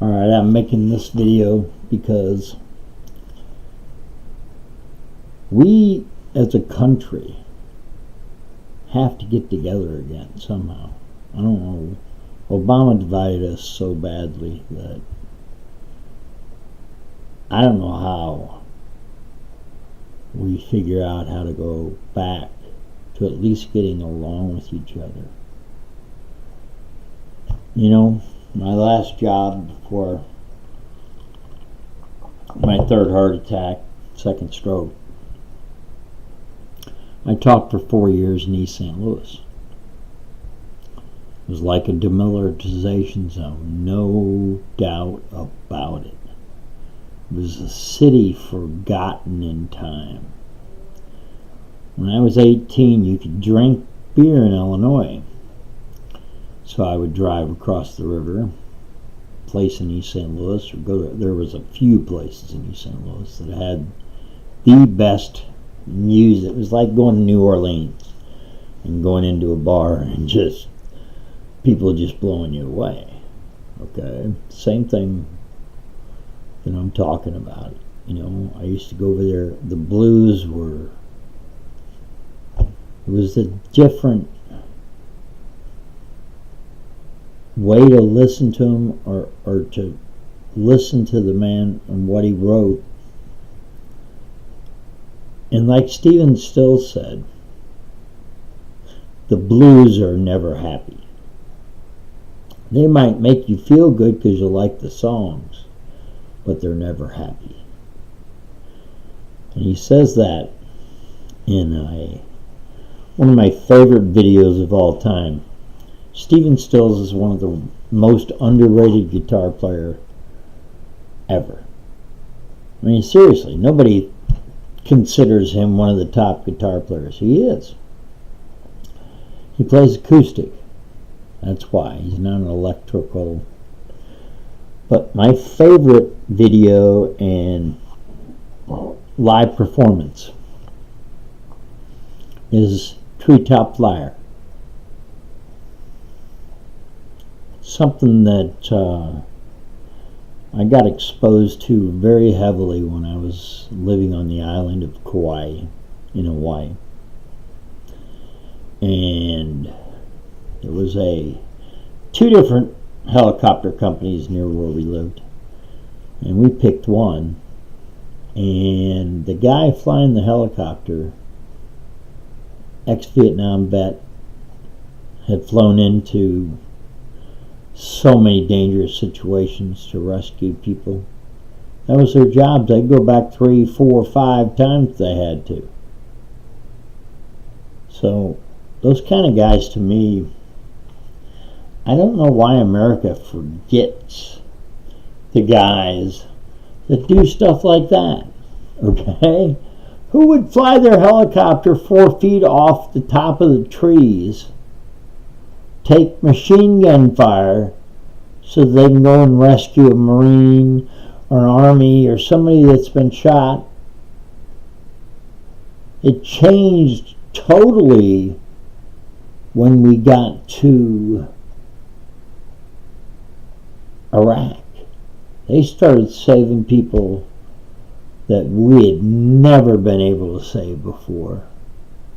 Alright, I'm making this video because we as a country have to get together again somehow. I don't know. Obama divided us so badly that I don't know how we figure out how to go back to at least getting along with each other. You know, my last job before my third heart attack, second stroke, I taught for 4 years in East St. Louis. It was like a demilitarization zone, no doubt about it. It was a city forgotten in time. When I was 18, you could drink beer in Illinois. So I would drive across the river, place in East St. Louis, or go to, there was a few places in East St. Louis that had the best music. It was like going to New Orleans and going into a bar and just people just blowing you away. Okay, same thing that I'm talking about. You know, I used to go over there. The blues were, it was a different way to listen to him, or to listen to the man and what he wrote. And like Stephen Stills said, the blues are never happy. They might make you feel good because you like the songs, but they're never happy. And he says that in one of my favorite videos of all time. Stephen Stills is one of the most underrated guitar player ever. I mean, seriously, nobody considers him one of the top guitar players. He is. He plays acoustic. That's why. He's not an electrical. But my favorite video and live performance is Treetop Flyer. Something that I got exposed to very heavily when I was living on the island of Kauai in Hawaii. And there was two different helicopter companies near where we lived, and we picked one. And the guy flying the helicopter, ex-Vietnam vet, had flown into so many dangerous situations to rescue people. That was their job. They'd go back 3, 4, 5 times if they had to. So those kind of guys, to me, I don't know why America forgets the guys that do stuff like that. Okay? Who would fly their helicopter 4 feet off the top of the trees, take machine gun fire so they can go and rescue a Marine or an Army or somebody that's been shot? It changed totally when we got to Iraq. They started saving people that we had never been able to save before.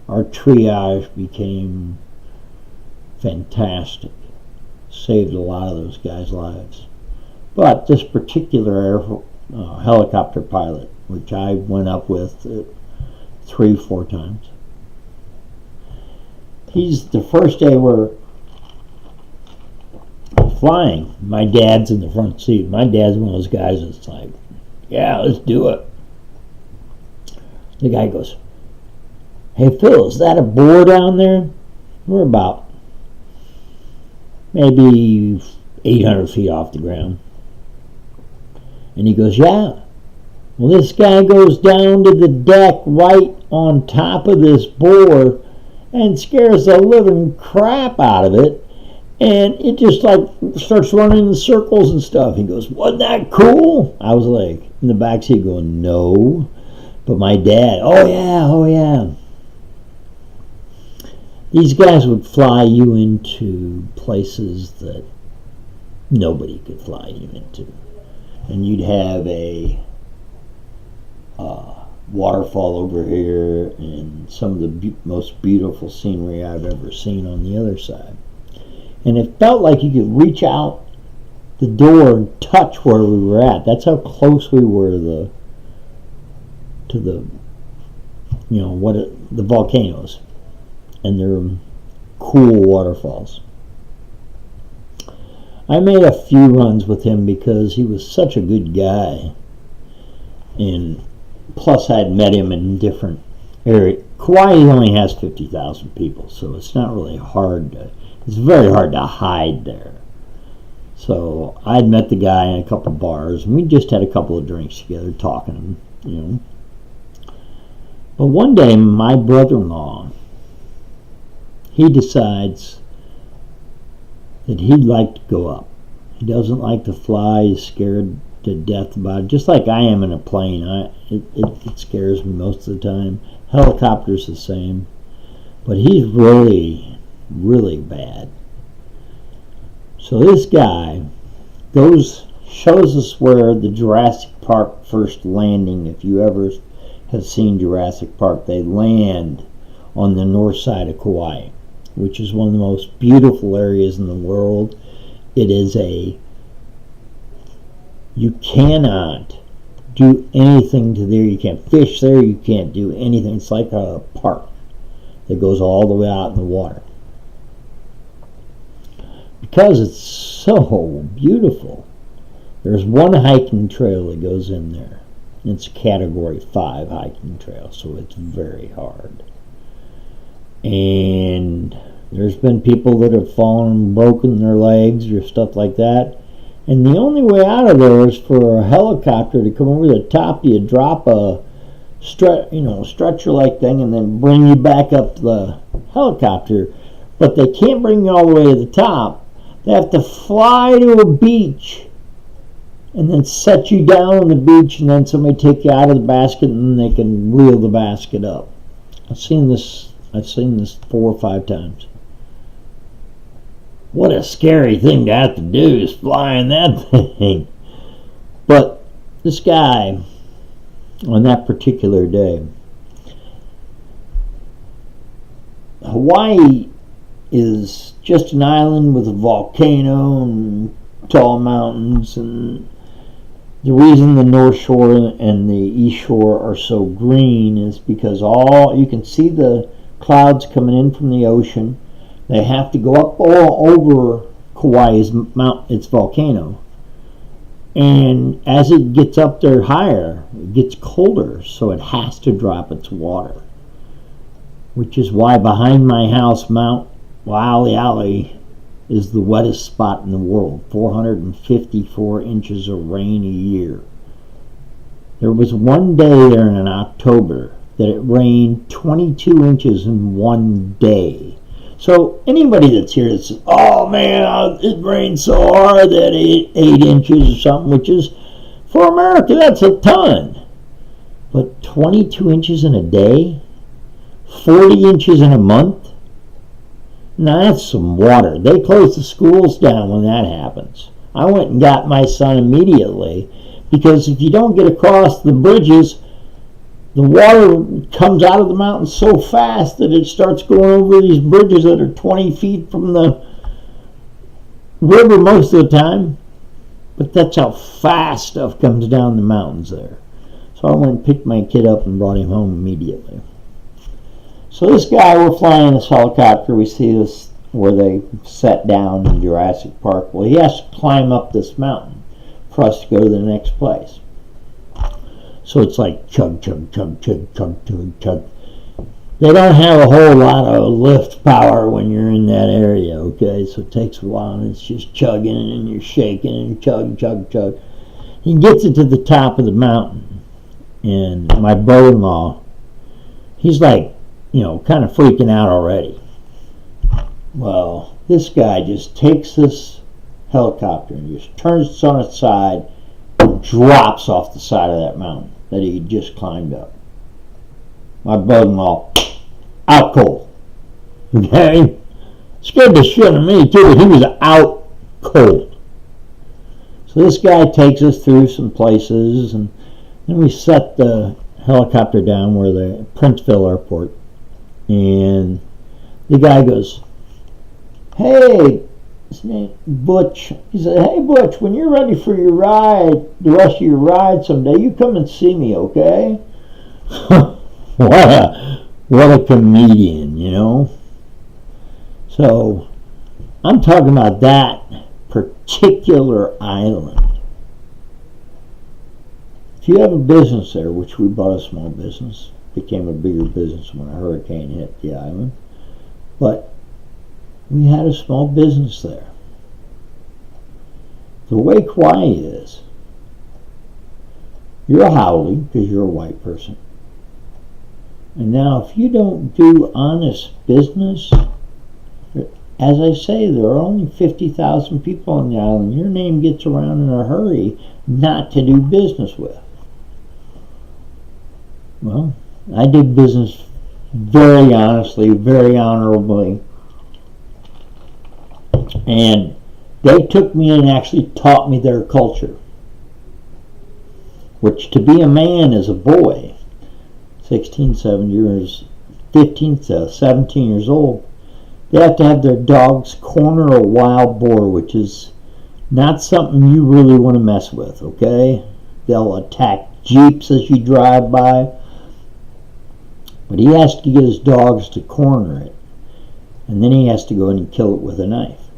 Our triage became fantastic. Saved a lot of those guys' lives. But this particular helicopter pilot, which I went up with 3, 4 times, he's the first day we're flying. My dad's in the front seat. My dad's one of those guys that's like, yeah, let's do it. The guy goes, hey Phil, is that a boar down there? We're about maybe 800 feet off the ground. And he goes, yeah. Well, this guy goes down to the deck right on top of this boar and scares the living crap out of it. And it just like starts running in circles and stuff. He goes, wasn't that cool? I was like in the back seat going, no. But my dad, oh yeah. These guys would fly you into places that nobody could fly even to. And you'd have a waterfall over here and some of the most beautiful scenery I've ever seen on the other side. And it felt like you could reach out the door and touch where we were at. That's how close we were to the the volcanoes and their cool waterfalls. I made a few runs with him because he was such a good guy, and plus I'd met him in different areas. Kauai only has 50,000 people, so it's not really hard to, it's very hard to hide there. So I'd met the guy in a couple bars, and we just had a couple of drinks together talking, But one day my brother-in-law, he decides that he'd like to go up. He doesn't like to fly. He's scared to death about it, just like I am in a plane. It scares me most of the time. Helicopter's the same. But he's really, really bad. So this guy shows us where the Jurassic Park first landing, if you ever have seen Jurassic Park, they land on the north side of Kauai, which is one of the most beautiful areas in the world. It is you cannot do anything to there. You can't fish there. You can't do anything. It's like a park that goes all the way out in the water. Because it's so beautiful, there's one hiking trail that goes in there. It's a Category 5 hiking trail, so it's very hard. And there's been people that have fallen and broken their legs or stuff like that. And the only way out of there is for a helicopter to come over the top. You drop a stretcher-like thing and then bring you back up to the helicopter. But they can't bring you all the way to the top. They have to fly to a beach and then set you down on the beach, and then somebody take you out of the basket, and then they can wheel the basket up. I've seen this 4 or 5 times. What a scary thing to have to do is fly in that thing. But this guy, on that particular day, Hawaii is just an island with a volcano and tall mountains, and the reason the North Shore and the East Shore are so green is because you can see the clouds coming in from the ocean. They have to go up all over Kauai's its volcano, and as it gets up there higher, it gets colder, so it has to drop its water, which is why behind my house, Mount Waialeale is the wettest spot in the world. 454 inches of rain a year. There was one day there in October that it rained 22 inches in one day. So anybody that's here that says, oh man, it rained so hard that 8 inches or something, which is, for America, that's a ton. But 22 inches in a day? 40 inches in a month? Now that's some water. They close the schools down when that happens. I went and got my son immediately, because if you don't get across the bridges, the water comes out of the mountain so fast that it starts going over these bridges that are 20 feet from the river most of the time. But that's how fast stuff comes down the mountains there. So I went and picked my kid up and brought him home immediately. So this guy, we're flying this helicopter. We see this where they sat down in Jurassic Park. Well, he has to climb up this mountain for us to go to the next place. So it's like chug, chug, chug, chug, chug, chug, chug. They don't have a whole lot of lift power when you're in that area, okay? So it takes a while, and it's just chugging, and you're shaking, and chug, chug, chug. He gets it to the top of the mountain, and my brother-in-law, he's like, kind of freaking out already. Well, this guy just takes this helicopter and just turns it on its side and drops off the side of that mountain that he just climbed up. My brother-in-law, out cold. Okay? Scared the shit out of me too, but he was out cold. So this guy takes us through some places, and then we set the helicopter down where the Princeville Airport, and the guy goes, "Hey," his name Butch. He said, "Hey Butch, when you're ready for your ride, the rest of your ride someday, you come and see me, okay?" what a comedian, you know. So I'm talking about that particular island. If you have a business there, which we bought a small business, became a bigger business when a hurricane hit the island, but we had a small business there. The way Kauai is, you're a haole because you're a white person. And now if you don't do honest business, as I say, there are only 50,000 people on the island. Your name gets around in a hurry not to do business with. Well, I did business very honestly, very honorably. And they took me and actually taught me their culture. Which to be a man as a boy, 16, 17 years, 15 to 17 years old, they have to have their dogs corner a wild boar, which is not something you really want to mess with, okay? They'll attack jeeps as you drive by. But he has to get his dogs to corner it. And then he has to go in and kill it with a knife.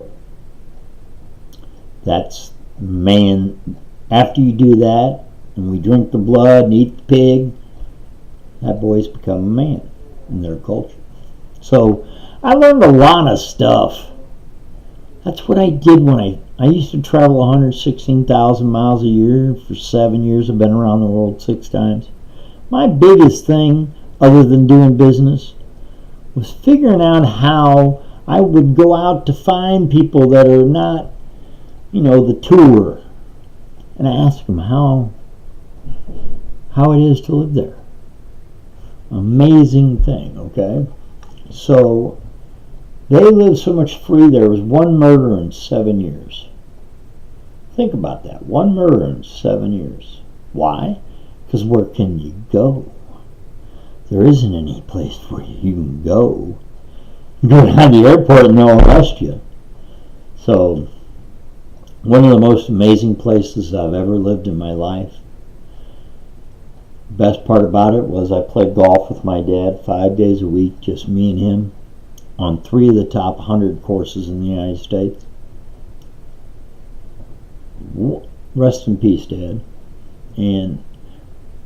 That's man. After you do that, and we drink the blood and eat the pig, that boy's become a man in their culture. So I learned a lot of stuff. That's what I did when I used to travel 116,000 miles a year for 7 years. I've been around the world 6 times. My biggest thing, other than doing business, was figuring out how I would go out to find people that are not, the tour. And I ask them how it is to live there. Amazing thing, okay? So they live so much free. There was 1 murder in 7 years. Think about that. 1 murder in 7 years. Why? Because where can you go? There isn't any place where you can go. You go down to the airport and they'll arrest you. So, one of the most amazing places I've ever lived in my life. Best part about it was I played golf with my dad 5 days a week, just me and him, on 3 of the top 100 courses in the United States. Rest in peace, Dad. And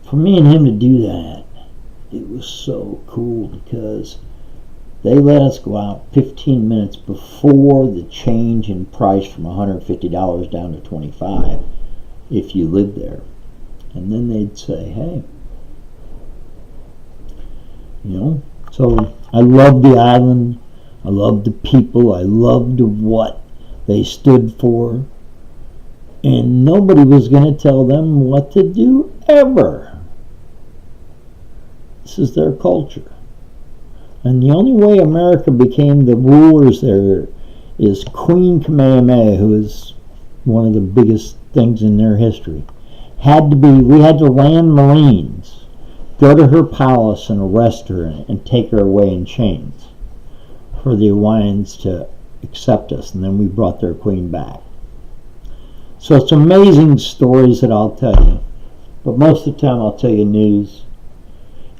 for me and him to do that, it was so cool because they let us go out 15 minutes before the change in price from $150 down to $25 if you lived there. And then they'd say, hey, so I loved the island. I loved the people. I loved what they stood for. And nobody was going to tell them what to do ever. This is their culture. And the only way America became the rulers there is Queen Kamehameha, who is one of the biggest things in their history. We had to land Marines, go to her palace and arrest her and take her away in chains for the Hawaiians to accept us. And then we brought their queen back. So it's amazing stories that I'll tell you. But most of the time I'll tell you news.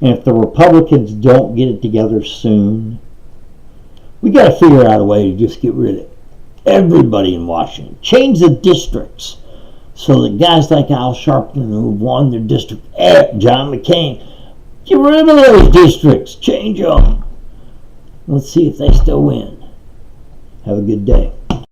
And if the Republicans don't get it together soon, we got to figure out a way to just get rid of everybody in Washington. Change the districts so that guys like Al Sharpton, who won their district, John McCain, get rid of those districts. Change them. Let's see if they still win. Have a good day.